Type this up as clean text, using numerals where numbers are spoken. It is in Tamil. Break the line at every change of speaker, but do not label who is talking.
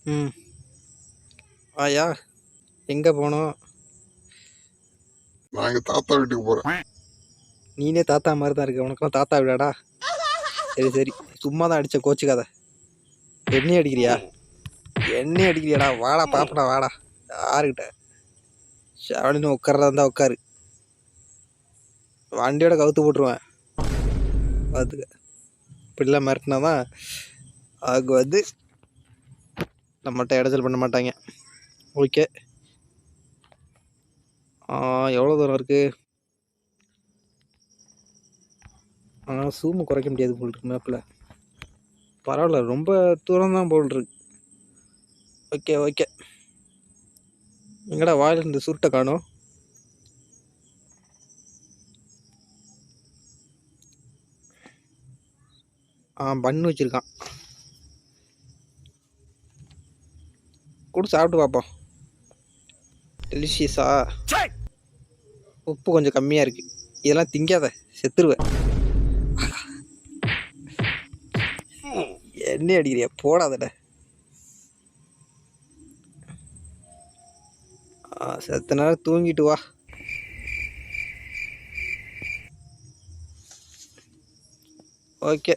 ம். ஆயா எங்கே போனோம்?
நான் எங்கள் தாத்தா வீட்டுக்கு போகிறேன்.
நீனே தாத்தா மாதிரி தான் இருக்கு. உனக்கெல்லாம் தாத்தா விடாடா. சரி சரி, சும்மா தான் அடித்த கோச்சுக்காத. எண்ணெய் அடிக்கிறியா? எண்ணெய் அடிக்கிறியாடா? வாடா பாப்படா வாடா. யாருக்கிட்ட ஷாவலின்னு உட்கார்றதா இருந்தால் உட்காரு. வண்டியோட கவுத்து போட்டுருவேன் பார்த்துக்க. இப்படிலாம் மிரட்டினா தான் அதுக்கு வந்து நம்மகிட்ட இடைச்சல் பண்ண மாட்டாங்க. ஓகே, எவ்வளோ தூரம் இருக்குது? சூமு குறைக்க முடியாது போல் இருக்கு மேப்பில். பரவாயில்ல, ரொம்ப தூரம் தான் போல் இருக்கு. Okay okay. எங்கடா வாயில் இந்த சுருட்டை காணும்? பண்ணு வச்சுருக்கான். கூட சாப்பிட்டு பார்ப்போம். டெலிஷியஸா? உப்பு கொஞ்சம் கம்மியாக இருக்குது. இதெல்லாம் திங்காத, செத்துருவேன். எண்ணெய் அடிக்கிறியா? போடாதட. செத்த நேரம் தூங்கிட்டு வா. ஓகே.